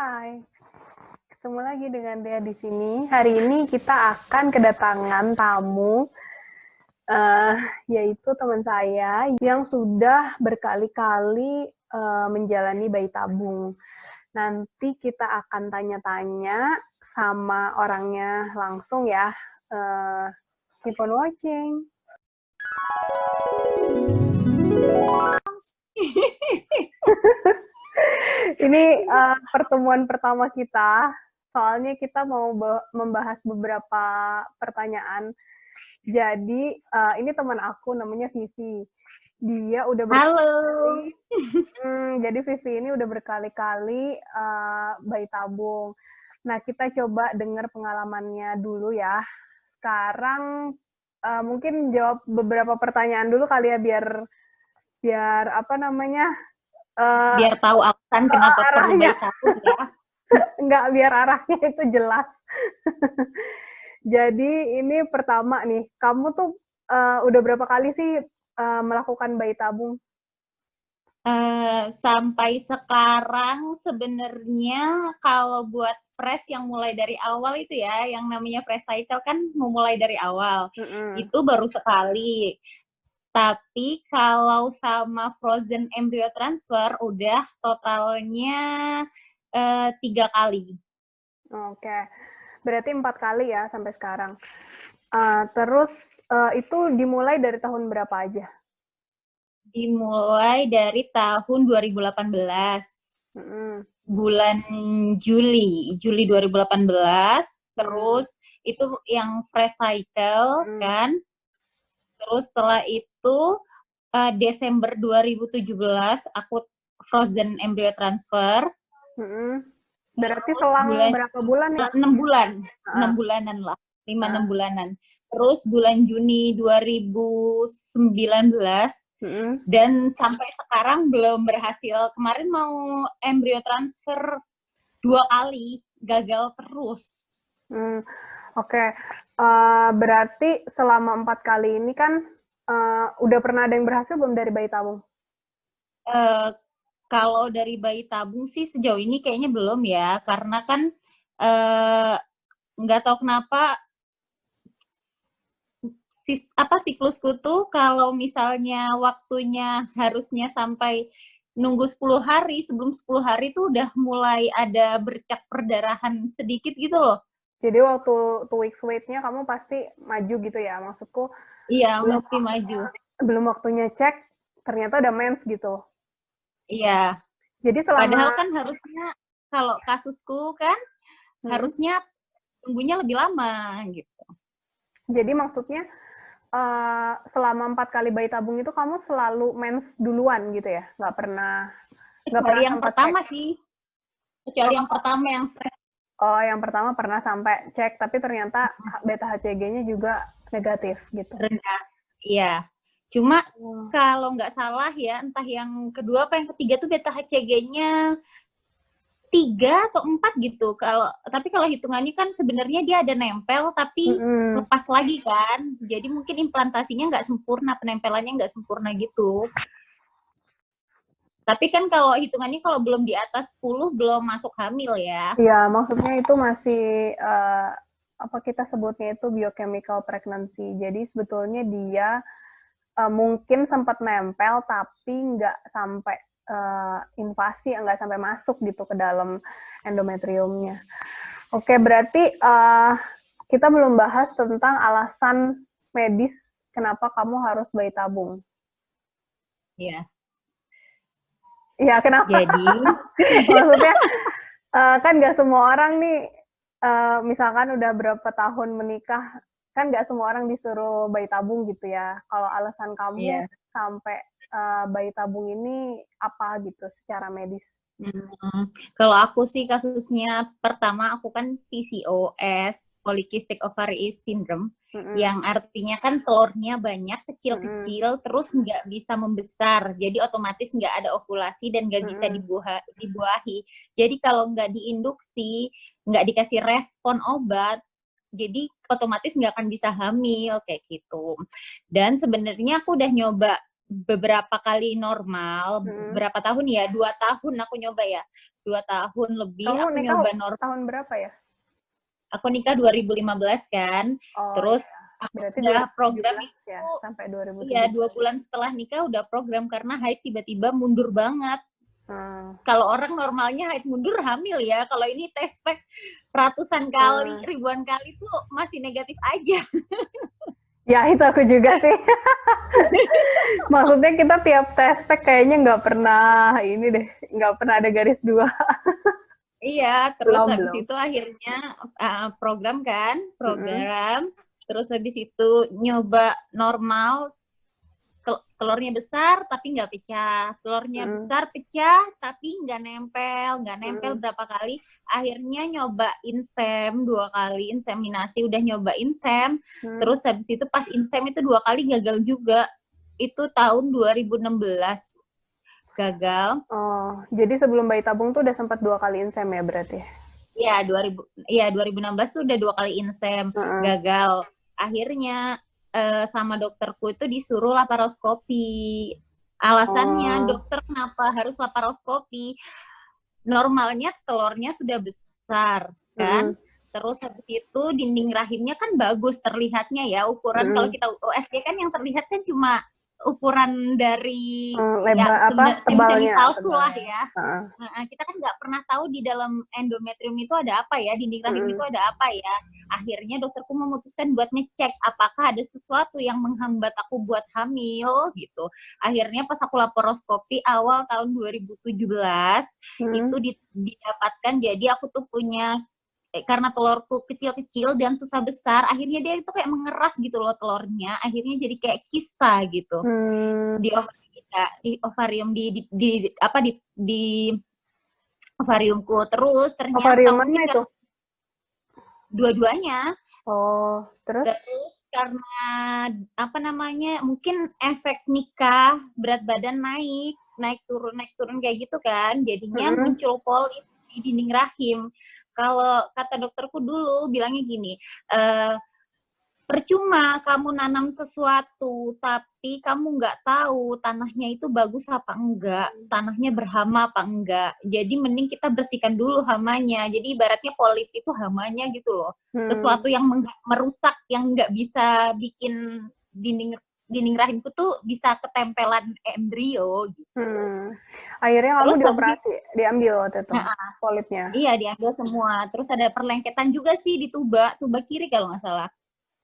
Hai, ketemu lagi dengan Dea di sini. Hari ini kita akan kedatangan tamu, eh, yaitu teman saya yang sudah berkali-kali menjalani bayi tabung. Nanti kita akan tanya-tanya sama orangnya langsung ya. Keep on watching. Ini pertemuan pertama kita, soalnya kita mau membahas beberapa pertanyaan. Jadi ini teman aku namanya Vivi. Dia udah Halo. Jadi Vivi ini udah berkali-kali bayi tabung. Nah, kita coba dengar pengalamannya dulu ya. Sekarang mungkin jawab beberapa pertanyaan dulu kali ya, biar apa namanya, Biar tahu alasan kenapa perlu bayi tabung ya. Enggak, biar arahnya itu jelas. Jadi ini pertama nih, kamu tuh udah berapa kali sih melakukan bayi tabung? Sampai sekarang sebenarnya kalau buat fresh yang mulai dari awal itu ya, yang namanya fresh cycle kan memulai dari awal. Itu baru sekali. Tapi kalau sama frozen embryo transfer udah totalnya 3 kali. Oke, berarti 4 kali ya sampai sekarang. Terus itu dimulai dari tahun berapa aja? Dimulai dari tahun 2018. Bulan Juli 2018, terus itu yang fresh cycle kan. Terus setelah itu Desember 2017 aku frozen embryo transfer. Berarti selang berapa bulan ya? 6 bulan, 6 bulanan lah, 5-6 bulanan. Terus bulan Juni 2019 dan sampai sekarang belum berhasil. Kemarin mau embryo transfer 2 kali, gagal terus. Oke. Berarti selama 4 kali ini kan udah pernah ada yang berhasil belum dari bayi tabung? Kalau dari bayi tabung sih sejauh ini kayaknya belum ya, karena kan nggak tahu kenapa siklusku tuh kalau misalnya waktunya harusnya sampai nunggu 10 hari, sebelum 10 hari tuh udah mulai ada bercak perdarahan sedikit gitu loh. Jadi waktu 2 weeks wait-nya kamu pasti maju gitu ya? Maksudku, iya, mesti maju. Belum waktunya cek, ternyata ada mens gitu. Iya. Jadi selama... Padahal kan harusnya, kalau kasusku kan, harusnya tunggunya lebih lama gitu. Jadi maksudnya, selama 4 kali bayi tabung itu kamu selalu mens duluan gitu ya? Nggak pernah yang pertama cek sih. Kecuali yang pertama yang fresh. Oh, yang pertama pernah sampai cek, tapi ternyata beta HCG-nya juga negatif gitu. Rendah, iya. Cuma kalau nggak salah ya, entah yang kedua apa yang ketiga tuh beta HCG-nya 3 atau 4 gitu. Tapi kalau hitungannya kan sebenarnya dia ada nempel tapi lepas lagi kan. Jadi mungkin implantasinya nggak sempurna, penempelannya nggak sempurna gitu. Tapi kan kalau hitungannya kalau belum di atas 10 belum masuk hamil ya. Iya, maksudnya itu masih apa kita sebutnya itu biochemical pregnancy. Jadi sebetulnya dia mungkin sempat nempel tapi nggak sampai invasi, nggak sampai masuk gitu ke dalam endometriumnya. Oke, berarti kita belum bahas tentang alasan medis kenapa kamu harus bayi tabung. Iya. Iya, kenapa? Jadi maksudnya kan nggak semua orang nih, misalkan udah berapa tahun menikah, kan nggak semua orang disuruh bayi tabung gitu ya. Kalau alasan kamu sampai bayi tabung ini apa gitu secara medis? Kalau aku sih kasusnya pertama aku kan PCOS, Polycystic Ovary Syndrome, yang artinya kan telurnya banyak, kecil-kecil, terus nggak bisa membesar, jadi otomatis nggak ada ovulasi dan nggak bisa dibuahi. Jadi kalau nggak diinduksi, nggak dikasih respon obat, jadi otomatis nggak akan bisa hamil kayak gitu. Dan sebenarnya aku udah nyoba beberapa kali normal, berapa tahun ya? 2 tahun aku nyoba ya. 2 tahun lebih Kamu aku nikah nyoba normal. tahun berapa ya? Aku nikah 2015 kan. Oh, terus iya. aku Berarti udah program 2017 itu ya, sampai 2017. iya 2 bulan setelah nikah udah program karena haid tiba-tiba mundur banget. Kalau orang normalnya haid mundur hamil ya. Kalau ini test pack ratusan kali, ribuan kali tuh masih negatif aja. Ya itu aku juga sih. Maksudnya kita tiap test pack kayaknya nggak pernah ini deh, nggak pernah ada garis 2. Iya, terus habis belum. itu akhirnya program kan, terus habis itu nyoba normal, telurnya besar tapi nggak pecah, telurnya besar pecah tapi nggak nempel berapa kali, akhirnya nyoba insem 2 kali, inseminasi udah nyoba insem, terus habis itu pas insem itu 2 kali gagal juga, itu tahun 2016 gagal. Oh, jadi sebelum bayi tabung tuh udah sempat 2 kali insem ya berarti? Iya, 2016 tuh udah 2 kali insem, gagal. Akhirnya sama dokterku itu disuruh laparoskopi. Alasannya, dokter kenapa harus laparoskopi? Normalnya telurnya sudah besar, kan? Terus habis itu dinding rahimnya kan bagus terlihatnya ya, ukuran kalau kita USG kan yang terlihat kan cuma ukuran dari semi palsu lah ya. Nah, kita kan nggak pernah tahu di dalam endometrium itu ada apa ya, dinding rahim itu ada apa ya. Akhirnya dokterku memutuskan buat ngecek apakah ada sesuatu yang menghambat aku buat hamil gitu. Akhirnya pas aku laparoskopi awal tahun 2017 itu didapatkan, jadi aku tuh punya karena telurku kecil-kecil dan susah besar, akhirnya dia itu kayak mengeras gitu loh telurnya, akhirnya jadi kayak kista gitu di ovarium di ovariumku. Terus ternyata mungkin itu dua-duanya. Terus karena mungkin efek nikah, berat badan naik turun kayak gitu kan, jadinya muncul polip di dinding rahim. Kalau kata dokterku dulu bilangnya gini, percuma kamu nanam sesuatu tapi kamu nggak tahu tanahnya itu bagus apa enggak, tanahnya berhama apa enggak. Jadi mending kita bersihkan dulu hamanya. Jadi ibaratnya polip itu hamanya gitu loh. Sesuatu yang merusak, yang nggak bisa bikin dinding rahimku tuh bisa ketempelan embrio gitu. Akhirnya kamu dioperasi, diambil waktu itu polipnya? Iya, diambil semua. Terus ada perlengketan juga sih di tuba kiri kalau nggak salah.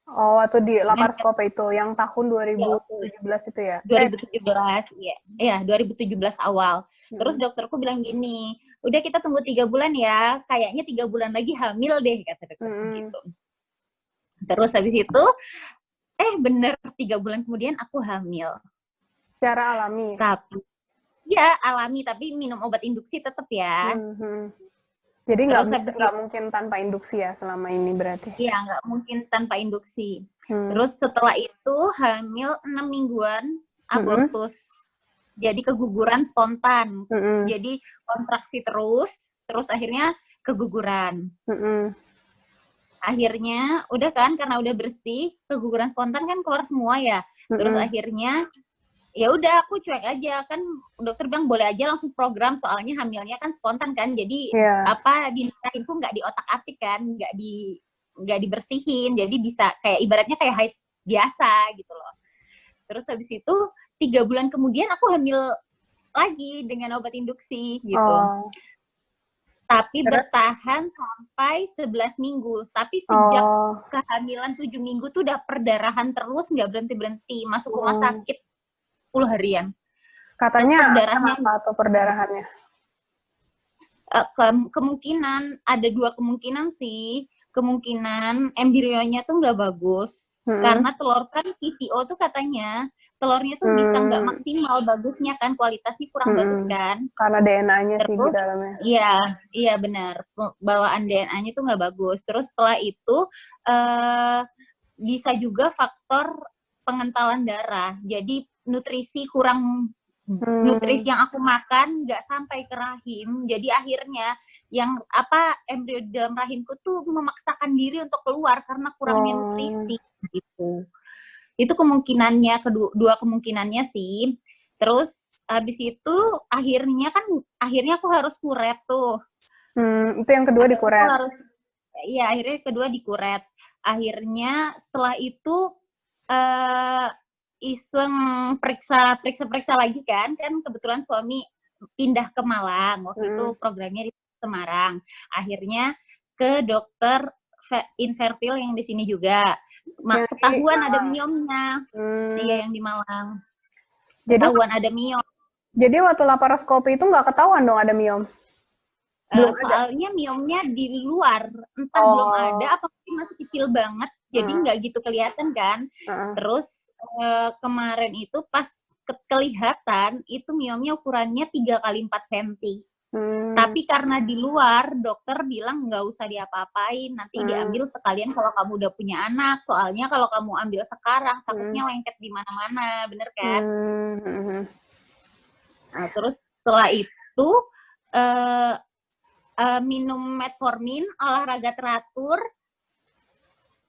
Oh, waktu di laparoskopi itu, yang tahun 2017 itu ya? 2017, iya 2017 awal. Terus dokterku bilang gini, udah kita tunggu 3 bulan ya, kayaknya 3 bulan lagi hamil deh, kata dokter gitu. Terus habis itu, bener 3 bulan kemudian aku hamil. Secara alami? Iya, alami, tapi minum obat induksi tetap ya. Jadi nggak mungkin tanpa induksi ya selama ini berarti? Iya, nggak mungkin tanpa induksi. Terus setelah itu hamil 6 mingguan, abortus. Jadi keguguran spontan. Jadi kontraksi terus akhirnya keguguran. Akhirnya, udah kan, karena udah bersih, keguguran spontan kan keluar semua ya. Terus akhirnya ya udah aku cuek aja, kan dokter bilang boleh aja langsung program, soalnya hamilnya kan spontan kan, jadi di rahimku nggak diotak-atik kan, nggak dibersihin, jadi bisa kayak ibaratnya kayak haid biasa gitu loh. Terus habis itu 3 bulan kemudian aku hamil lagi dengan obat induksi gitu. Tapi bertahan sampai 11 minggu. Tapi sejak kehamilan 7 minggu tuh udah perdarahan terus, nggak berhenti-berhenti, masuk rumah sakit 10 harian. Katanya kenapa atau perdarahannya? Kemungkinan, ada 2 kemungkinan sih. Kemungkinan embrionya tuh nggak bagus. Karena telur kan PCO tuh katanya, telurnya tuh bisa nggak maksimal bagusnya kan, kualitasnya kurang bagus kan. Karena DNA-nya sih di dalamnya. Iya benar. Bawaan DNA-nya tuh nggak bagus. Terus setelah itu, bisa juga faktor pengentalan darah. Jadi nutrisi kurang, nutrisi yang aku makan nggak sampai ke rahim, jadi akhirnya yang embrio di dalam rahimku tuh memaksakan diri untuk keluar karena kurangnya nutrisi gitu. Itu kemungkinannya, dua kemungkinannya sih. Terus habis itu akhirnya aku harus kuret tuh. Itu yang kedua dikuret. Iya, akhirnya kedua dikuret. Akhirnya setelah itu iseng periksa lagi kan kebetulan suami pindah ke Malang waktu itu programnya di Semarang. Akhirnya ke dokter infertil yang di sini juga. Ketahuan ada miomnya. Iya, yang di Malang. Ketahuan ada miom. Jadi waktu laparoskopi itu nggak ketahuan dong ada miom? Soalnya miomnya di luar, entah belum ada apa masih kecil banget, jadi nggak gitu kelihatan kan. Terus kemarin itu pas kelihatan itu miomnya ukurannya 3x4 cm. Tapi karena di luar, dokter bilang nggak usah diapa-apain, nanti diambil sekalian kalau kamu udah punya anak. Soalnya kalau kamu ambil sekarang, takutnya lengket di mana-mana, bener kan? Nah, terus setelah itu minum metformin, olahraga teratur.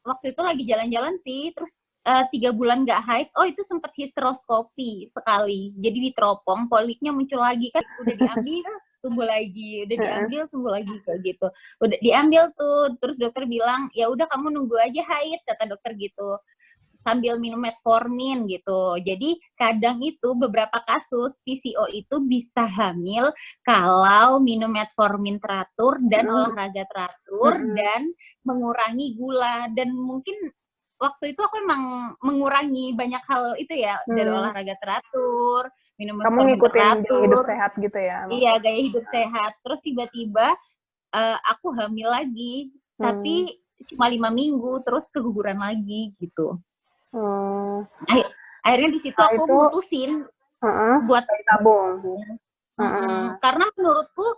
Waktu itu lagi jalan-jalan sih, terus 3 bulan nggak haid. Oh, itu sempat histeroskopi sekali. Jadi diteropong, poliknya muncul lagi kan, udah diambil, tumbuh lagi, udah diambil, tumbuh lagi kayak gitu. Udah diambil tuh, terus dokter bilang, ya udah kamu nunggu aja haid, kata dokter gitu. Sambil minum metformin gitu. Jadi kadang itu beberapa kasus PCO itu bisa hamil kalau minum metformin teratur dan olahraga teratur dan mengurangi gula. Dan mungkin waktu itu aku emang mengurangi banyak hal itu ya, dari olahraga teratur, minum metformin teratur. Kamu ngikutin gaya hidup sehat gitu ya? Iya, gaya hidup sehat. Terus tiba-tiba aku hamil lagi, tapi cuma 5 minggu, terus keguguran lagi gitu. Akhirnya di situ aku mutusin buat tabung. Karena menurutku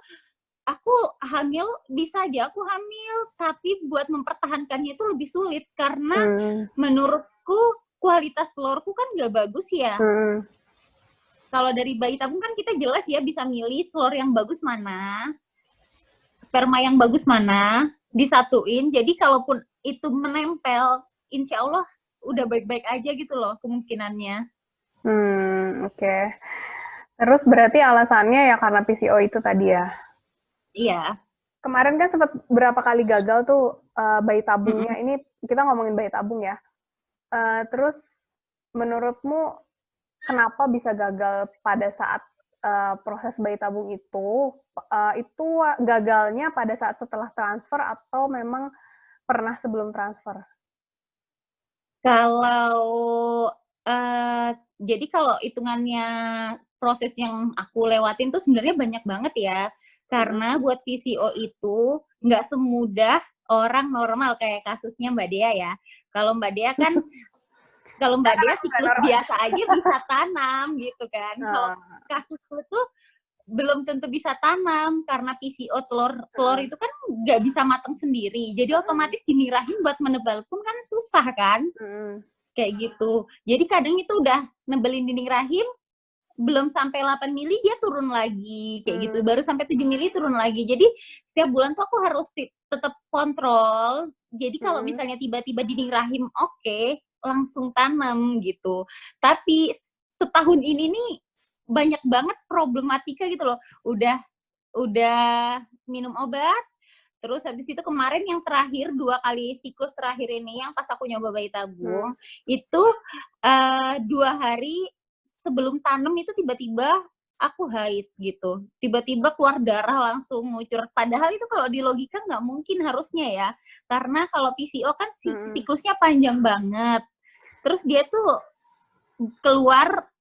aku hamil bisa aja aku hamil, tapi buat mempertahankannya itu lebih sulit karena menurutku kualitas telurku kan nggak bagus ya. Kalau dari bayi tabung kan kita jelas ya bisa milih telur yang bagus mana, sperma yang bagus mana, disatuin. Jadi kalaupun itu menempel, insya Allah udah baik-baik aja gitu loh kemungkinannya. Oke. Terus berarti alasannya ya karena PCO itu tadi ya? Iya. Kemarin kan sempat berapa kali gagal tuh bayi tabungnya. Ini kita ngomongin bayi tabung ya. Terus menurutmu kenapa bisa gagal pada saat proses bayi tabung itu? Itu gagalnya pada saat setelah transfer atau memang pernah sebelum transfer? Kalau jadi kalau hitungannya proses yang aku lewatin tuh sebenarnya banyak banget ya. Karena buat PCO itu nggak semudah orang normal kayak kasusnya Mbak Dea ya. Kalau Mbak Dea kan, kalau Mbak Dea siklus biasa aja bisa tanam gitu kan. Kalau kasusku tuh belum tentu bisa tanam karena PCO telur itu kan nggak bisa matang sendiri. Jadi otomatis dinding rahim buat menebal pun kan susah kan. Kayak gitu. Jadi kadang itu udah nebelin dinding rahim belum sampai 8 mili dia turun lagi kayak gitu. Baru sampai 7 mili turun lagi. Jadi setiap bulan tuh aku harus tetap kontrol. Jadi kalau misalnya tiba-tiba dinding rahim oke, langsung tanam gitu. Tapi setahun ini nih banyak banget problematika gitu loh. Udah minum obat, terus habis itu kemarin yang terakhir 2 kali siklus terakhir ini yang pas aku nyoba bayi tabung itu 2 hari sebelum tanam itu tiba-tiba aku haid gitu. Tiba-tiba keluar darah langsung ngucur. Padahal itu kalau di logika nggak mungkin harusnya ya. Karena kalau PCO kan siklusnya panjang banget. Terus dia tuh keluar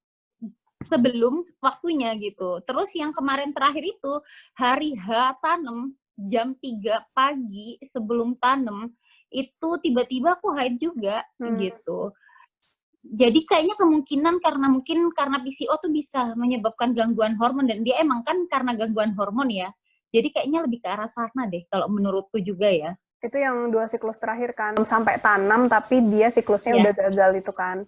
sebelum waktunya gitu. Terus yang kemarin terakhir itu hari H tanam jam 3 pagi sebelum tanam itu tiba-tiba aku haid juga gitu. Jadi kayaknya kemungkinan karena PCO tuh bisa menyebabkan gangguan hormon dan dia emang kan karena gangguan hormon ya. Jadi kayaknya lebih ke arah sana deh kalau menurutku juga ya. Itu yang 2 siklus terakhir kan sampai tanam tapi dia siklusnya udah gagal itu kan.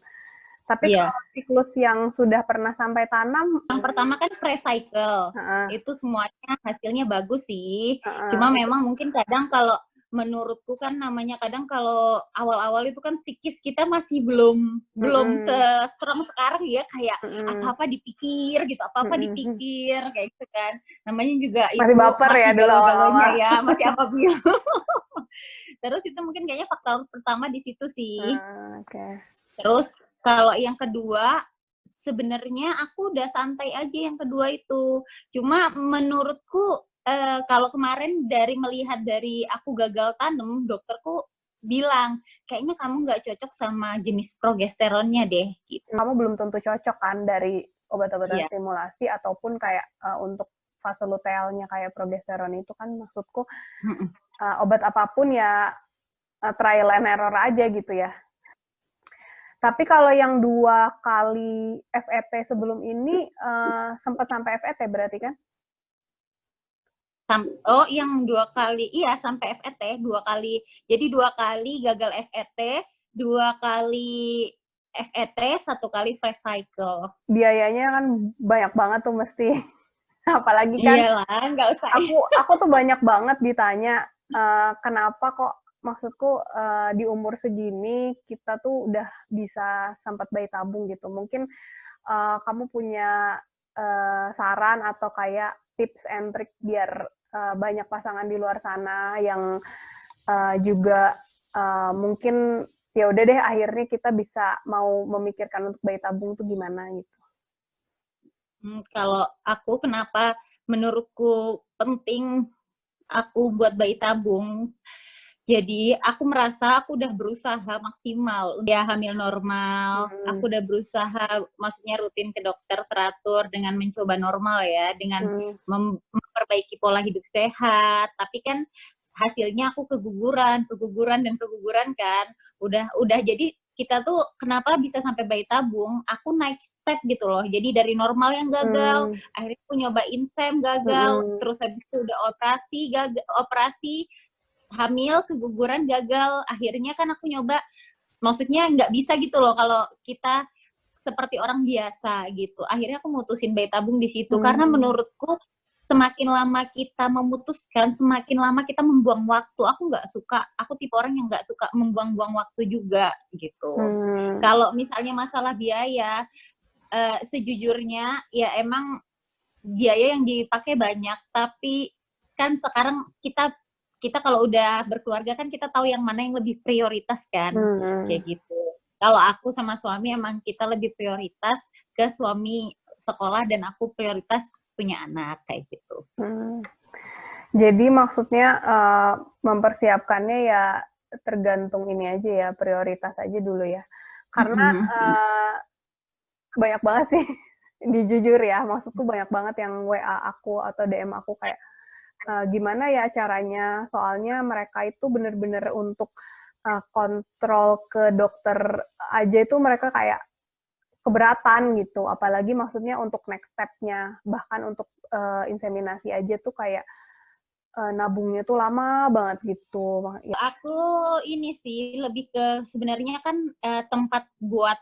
Tapi kalau siklus yang sudah pernah sampai tanam, yang pertama kan fresh cycle, itu semuanya hasilnya bagus sih. Cuma memang mungkin kadang kalau menurutku kan namanya kadang kalau awal-awal itu kan psikis kita masih belum se-strong sekarang ya, kayak apa-apa dipikir gitu, apa-apa dipikir kayak gitu kan. Namanya juga Masih itu baper masih ya dulu galau-galaunya awal-awal. ya, masih apabil. Terus itu mungkin kayaknya faktor pertama di situ sih. Okay. Terus kalau yang kedua, sebenarnya aku udah santai aja yang kedua itu. Cuma menurutku kalau kemarin dari melihat dari aku gagal tanam, dokterku bilang kayaknya kamu nggak cocok sama jenis progesteronnya deh. Gitu. Kamu belum tentu cocok kan dari obat-obatan stimulasi ataupun kayak untuk fase lutealnya kayak progesteron itu kan maksudku obat apapun ya trial and error aja gitu ya. Tapi kalau yang 2 kali FET sebelum ini sempat sampai FET berarti kan? Oh, yang 2 kali, iya sampai FET 2 kali. Jadi 2 kali gagal FET, 2 kali FET, 1 kali fresh cycle. Biayanya kan banyak banget tuh mesti. Apalagi kan iyalah, nggak usah. Aku tuh banyak banget ditanya kenapa kok maksudku di umur segini kita tuh udah bisa sempat bayi tabung gitu. Mungkin kamu punya saran atau kayak tips and trick biar banyak pasangan di luar sana yang juga mungkin ya udah deh akhirnya kita bisa mau memikirkan untuk bayi tabung tuh gimana gitu. Kalau aku kenapa menurutku penting aku buat bayi tabung. Jadi aku merasa aku udah berusaha maksimal, udah hamil normal, aku udah berusaha maksudnya rutin ke dokter teratur dengan mencoba normal ya, dengan memperbaiki pola hidup sehat, tapi kan hasilnya aku keguguran kan. Udah jadi kita tuh kenapa bisa sampai bayi tabung, aku naik step gitu loh. Jadi dari normal yang gagal, akhirnya aku nyobain SEM gagal, terus habis itu udah operasi hamil, keguguran, gagal. Akhirnya kan aku nyoba, maksudnya nggak bisa gitu loh kalau kita seperti orang biasa gitu. Akhirnya aku mutusin bayi tabung di situ karena menurutku semakin lama kita memutuskan, semakin lama kita membuang waktu. Aku tipe orang yang nggak suka membuang-buang waktu juga gitu. Kalau misalnya masalah biaya, sejujurnya ya emang biaya yang dipakai banyak, tapi kan sekarang kita kalau udah berkeluarga kan kita tahu yang mana yang lebih prioritas kan, kayak gitu. Kalau aku sama suami emang kita lebih prioritas ke suami sekolah dan aku prioritas punya anak kayak gitu. Jadi maksudnya mempersiapkannya ya tergantung ini aja ya, prioritas aja dulu ya. Karena banyak banget sih, dijujur ya, maksudku banyak banget yang WA aku atau DM aku kayak gimana ya caranya, soalnya mereka itu bener-bener untuk kontrol ke dokter aja itu mereka kayak keberatan gitu, apalagi maksudnya untuk next step-nya, bahkan untuk inseminasi aja tuh kayak nabungnya tuh lama banget gitu. Ya. Aku ini sih lebih ke sebenarnya kan tempat buat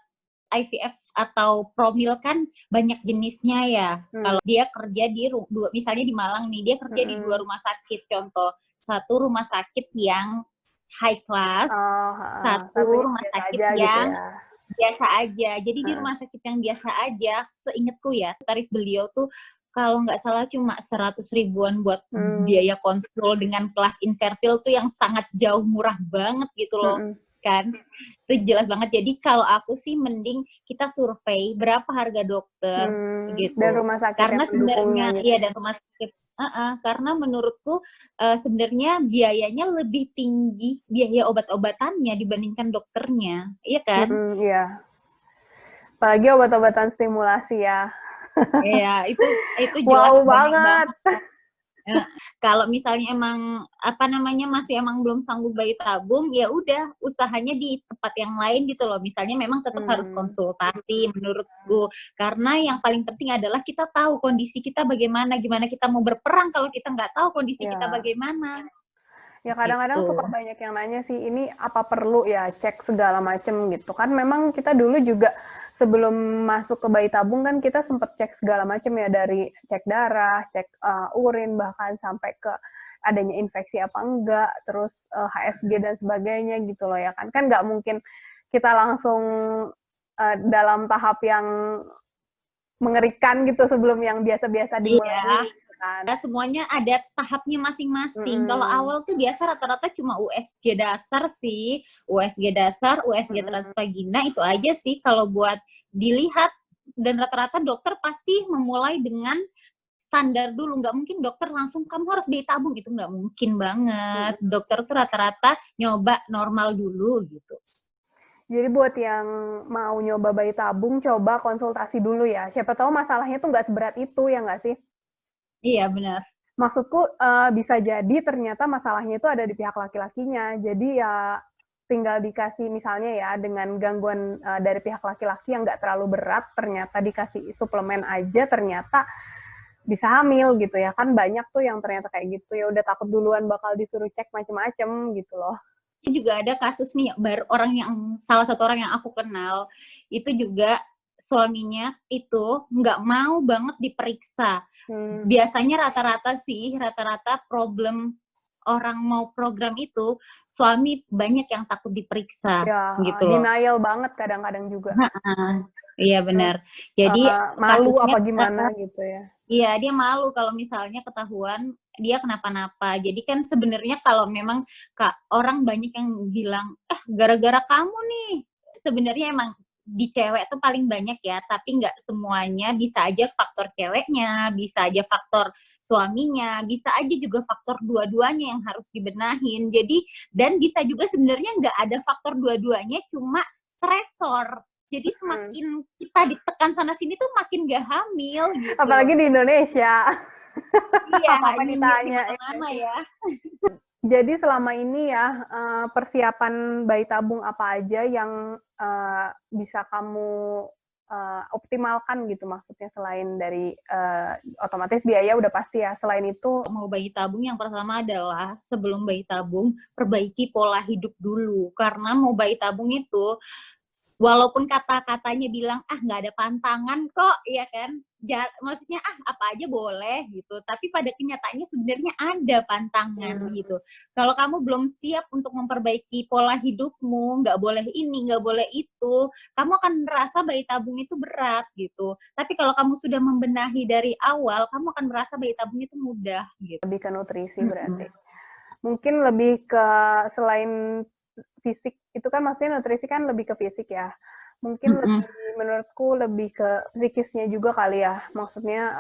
IVF atau promil kan banyak jenisnya ya. Kalau dia kerja di misalnya di Malang nih, dia kerja di 2 rumah sakit. Contoh, satu rumah sakit yang high class, satu rumah sakit yang gitu ya, biasa aja. Jadi di rumah sakit yang biasa aja, seingatku ya, tarif beliau tuh kalau nggak salah cuma 100 ribuan buat biaya konsul dengan kelas infertil tuh yang sangat jauh murah banget gitu loh. Kan itu jelas banget. Jadi kalau aku sih mending kita survei berapa harga dokter gitu. Dan rumah sakit karena sebenarnya gitu. Ya dan rumah sakit karena menurutku sebenarnya biayanya lebih tinggi biaya obat-obatannya dibandingkan dokternya, iya kan? Iya. Apalagi obat-obatan stimulasi ya. Iya, itu jelas wow banget. Nah, kalau misalnya emang masih emang belum sanggup bayi tabung, ya udah usahanya di tempat yang lain gitu loh. Misalnya memang tetap harus konsultasi menurutku, karena yang paling penting adalah kita tahu kondisi kita bagaimana, gimana kita mau berperang kalau kita nggak tahu kondisi kita bagaimana. Ya kadang-kadang suka banyak yang nanya sih, ini apa perlu ya cek segala macem gitu kan. Memang kita dulu juga sebelum masuk ke bayi tabung kan kita sempat cek segala macam ya, dari cek darah, cek urin, bahkan sampai ke adanya infeksi apa enggak, terus HSG dan sebagainya gitu loh ya kan. Kan nggak mungkin kita langsung dalam tahap yang mengerikan gitu sebelum yang biasa-biasa dimulai. Iya. Kan. Nah, semuanya ada tahapnya masing-masing. Kalau awal tuh biasa rata-rata cuma USG dasar sih, USG dasar, USG transvagina itu aja sih kalau buat dilihat. Dan rata-rata dokter pasti memulai dengan standar dulu. Nggak mungkin dokter langsung kamu harus bayi tabung, itu nggak mungkin banget. Dokter tuh rata-rata nyoba normal dulu gitu. Jadi buat yang mau nyoba bayi tabung, coba konsultasi dulu ya. Siapa tahu masalahnya tuh nggak seberat itu, ya nggak sih? Iya, benar. Maksudku bisa jadi ternyata masalahnya itu ada di pihak laki-lakinya. Jadi ya tinggal dikasih misalnya ya dengan gangguan dari pihak laki-laki yang nggak terlalu berat, ternyata dikasih suplemen aja, ternyata bisa hamil gitu ya. Kan banyak tuh yang ternyata kayak gitu, ya udah takut duluan bakal disuruh cek macem-macem gitu loh. Juga ada kasus nih, salah satu orang yang aku kenal, itu juga suaminya itu nggak mau banget diperiksa. Biasanya rata-rata problem orang mau program itu, suami banyak yang takut diperiksa. Ya, gitu loh. denial banget kadang-kadang juga. Iya benar. Jadi malu kasusnya, apa gimana gitu ya. Iya, dia malu kalau misalnya ketahuan dia kenapa-napa. Jadi kan sebenarnya kalau memang orang banyak yang bilang, gara-gara kamu nih. Sebenarnya emang di cewek tuh paling banyak ya, tapi nggak semuanya. Bisa aja faktor ceweknya, bisa aja faktor suaminya, bisa aja juga faktor dua-duanya yang harus dibenahin. Jadi, dan bisa juga sebenarnya nggak ada faktor dua-duanya, cuma stresor. Jadi semakin kita ditekan sana-sini tuh makin gak hamil gitu. Apalagi di Indonesia. Iya, apa ditanya ya. Jadi selama ini ya, persiapan bayi tabung apa aja yang bisa kamu optimalkan gitu, maksudnya selain dari otomatis biaya udah pasti ya, selain itu? Mau bayi tabung yang pertama adalah sebelum bayi tabung, perbaiki pola hidup dulu. Karena mau bayi tabung itu, walaupun kata-katanya bilang, nggak ada pantangan kok, ya kan? Maksudnya, apa aja boleh, gitu. Tapi pada kenyataannya sebenarnya ada pantangan, gitu. Kalau kamu belum siap untuk memperbaiki pola hidupmu, nggak boleh ini, nggak boleh itu, kamu akan merasa bayi tabung itu berat, gitu. Tapi kalau kamu sudah membenahi dari awal, kamu akan merasa bayi tabung itu mudah, gitu. Lebih ke nutrisi berarti. Mungkin lebih ke, selain fisik, itu kan maksudnya nutrisi kan lebih ke fisik ya. Mungkin menurutku lebih ke psikisnya juga kali ya. Maksudnya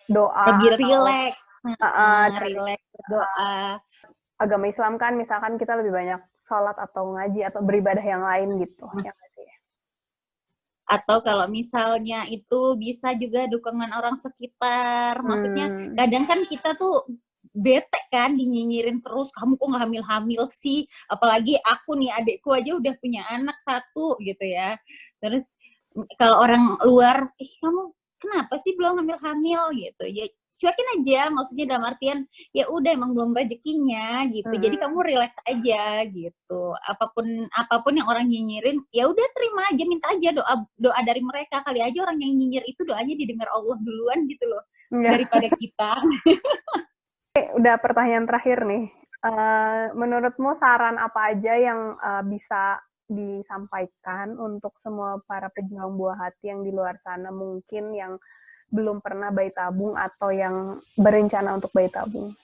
doa. Lebih rileks. Rileks, doa. Agama Islam kan misalkan kita lebih banyak sholat atau ngaji atau beribadah yang lain gitu. Ya sih? Atau kalau misalnya itu bisa juga dukungan orang sekitar. Maksudnya kadang kan kita tuh bete kan dinyinyirin terus, kamu kok nggak hamil-hamil sih, apalagi aku nih, adekku aja udah punya anak 1 gitu ya. Terus kalau orang luar, kamu kenapa sih belum hamil-hamil gitu ya, cuekin aja, maksudnya dalam artian ya udah emang belum rezekinya gitu. Jadi kamu relax aja gitu, apapun yang orang nyinyirin ya udah terima aja, minta aja doa dari mereka, kali aja orang yang nyinyir itu doanya didengar Allah duluan gitu loh, daripada kita. Udah pertanyaan terakhir nih. Menurutmu saran apa aja yang bisa disampaikan untuk semua para pejuang buah hati yang di luar sana, mungkin yang belum pernah bayi tabung atau yang berencana untuk bayi tabung?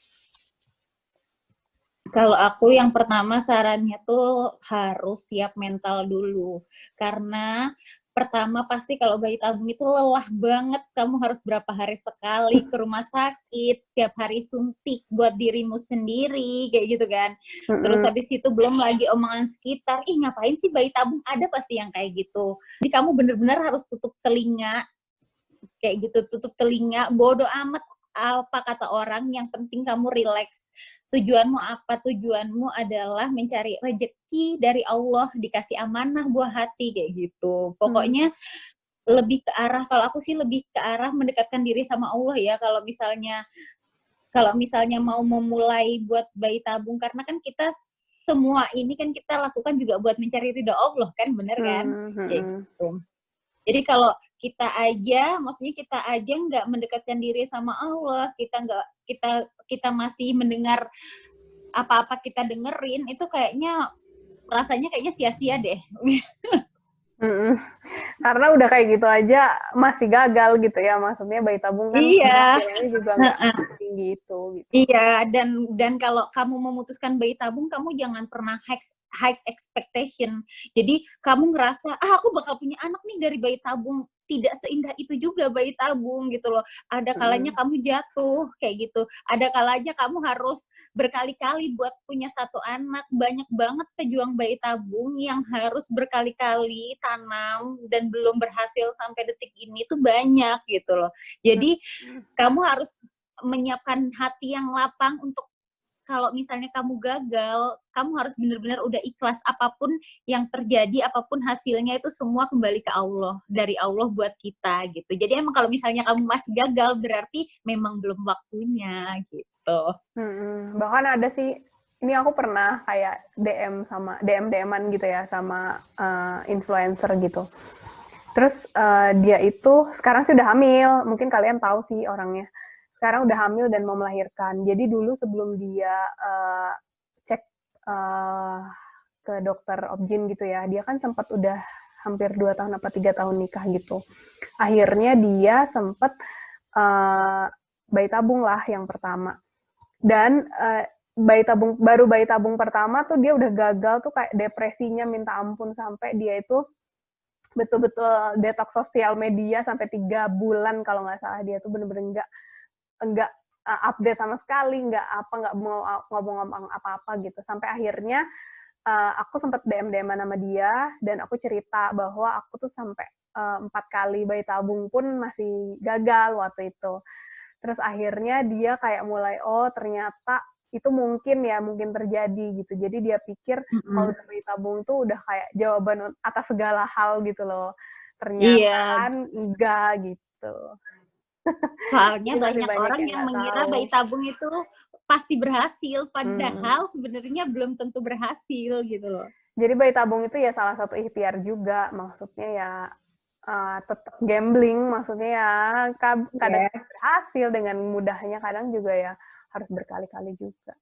Kalau aku yang pertama sarannya tuh harus siap mental dulu. Karena pertama pasti kalau bayi tabung itu lelah banget, kamu harus berapa hari sekali ke rumah sakit, setiap hari suntik buat dirimu sendiri, kayak gitu kan. Terus habis itu belum lagi omongan sekitar, ngapain sih bayi tabung, ada pasti yang kayak gitu. Jadi kamu bener-bener harus tutup telinga, kayak gitu, tutup telinga, bodo amat apa kata orang, yang penting kamu relax. Tujuanmu apa? Tujuanmu adalah mencari rezeki dari Allah, dikasih amanah buah hati, kayak gitu. Pokoknya lebih ke arah, kalau aku sih lebih ke arah mendekatkan diri sama Allah ya, kalau misalnya mau memulai buat bayi tabung, karena kan kita semua ini kan kita lakukan juga buat mencari ridha Allah kan, bener kan? Kayak gitu. Jadi kalau kita aja nggak mendekatkan diri sama Allah, kita kita masih mendengar apa-apa kita dengerin, itu kayaknya rasanya kayaknya sia-sia deh. Karena udah kayak gitu aja masih gagal gitu ya, maksudnya bayi tabung kan Iya. hasilnya juga nggak tinggi itu gitu. Iya, dan kalau kamu memutuskan bayi tabung, kamu jangan pernah high expectation. Jadi kamu ngerasa, aku bakal punya anak nih dari bayi tabung. Tidak seindah itu juga bayi tabung gitu loh. Ada kalanya kamu jatuh kayak gitu. Ada kalanya kamu harus berkali-kali buat punya satu anak. Banyak banget pejuang bayi tabung yang harus berkali-kali tanam dan belum berhasil sampai detik ini, itu banyak gitu loh. Jadi kamu harus menyiapkan hati yang lapang untuk kalau misalnya kamu gagal, kamu harus benar-benar udah ikhlas apapun yang terjadi, apapun hasilnya itu semua kembali ke Allah, dari Allah buat kita gitu. Jadi emang kalau misalnya kamu masih gagal berarti memang belum waktunya gitu. Bahkan ada sih, ini aku pernah kayak DM-an gitu ya sama influencer gitu. Terus dia itu sekarang sih udah hamil, mungkin kalian tahu sih orangnya. Sekarang udah hamil dan mau melahirkan. Jadi dulu sebelum dia cek ke dokter obgyn gitu ya, dia kan sempat udah hampir 2 tahun apa 3 tahun nikah gitu. Akhirnya dia sempat bayi tabung lah yang pertama. Dan baru bayi tabung pertama tuh dia udah gagal tuh, kayak depresinya minta ampun, sampai dia itu betul-betul detox sosial media sampai 3 bulan kalau nggak salah. Dia tuh bener-bener nggak update sama sekali, nggak mau ngomong apa-apa gitu. Sampai akhirnya aku sempat DM sama dia dan aku cerita bahwa aku tuh sampai 4 kali bayi tabung pun masih gagal waktu itu. Terus akhirnya dia kayak mulai, oh ternyata itu mungkin terjadi gitu. Jadi dia pikir kalau bayi tabung tuh udah kayak jawaban atas segala hal gitu loh. Ternyata kan enggak gitu. Soalnya banyak orang yang mengira bayi tabung itu pasti berhasil, padahal sebenarnya belum tentu berhasil gitu loh. Jadi bayi tabung itu ya salah satu ikhtiar juga, maksudnya ya tetap gambling, maksudnya ya kadang berhasil dengan mudahnya, kadang juga ya harus berkali-kali juga.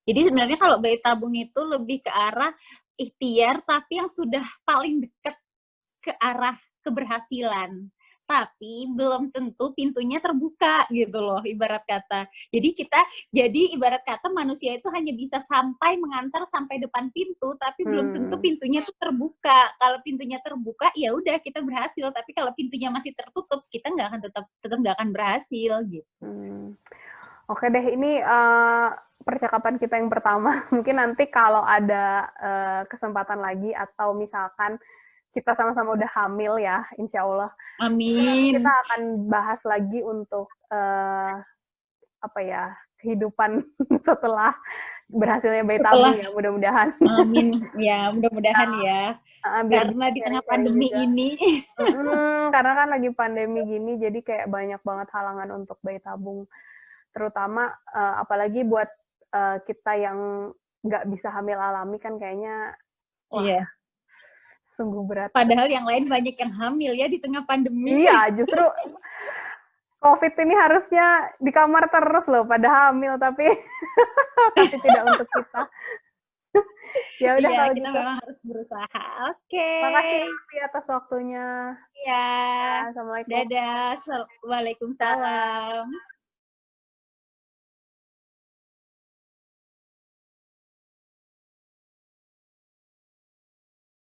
Jadi sebenarnya kalau bayi tabung itu lebih ke arah ikhtiar, tapi yang sudah paling dekat ke arah keberhasilan. Tapi belum tentu pintunya terbuka gitu loh, ibarat kata. Jadi ibarat kata manusia itu hanya bisa mengantar sampai depan pintu, tapi belum tentu pintunya tuh terbuka. Kalau pintunya terbuka, ya udah kita berhasil. Tapi kalau pintunya masih tertutup, kita tetap nggak akan berhasil gitu. Oke deh, ini percakapan kita yang pertama. Mungkin nanti kalau ada kesempatan lagi atau misalkan kita sama-sama udah hamil ya, insya Allah. Amin. Kita akan bahas lagi untuk kehidupan setelah berhasilnya bayi tabung ya, mudah-mudahan. Amin, ya mudah-mudahan ya. Karena di tengah pandemi ini. Karena kan lagi pandemi gini, jadi kayak banyak banget halangan untuk bayi tabung. Terutama apalagi buat kita yang nggak bisa hamil alami kan kayaknya sungguh berat. Padahal yang lain banyak yang hamil ya di tengah pandemi. Iya, justru COVID ini harusnya di kamar terus loh pada hamil, tapi tidak untuk kita. Ya udah, kalau kita gitu. Memang harus berusaha. Oke. Makasih atas waktunya. Ya. Assalamualaikum. Dadah. Waalaikumsalam.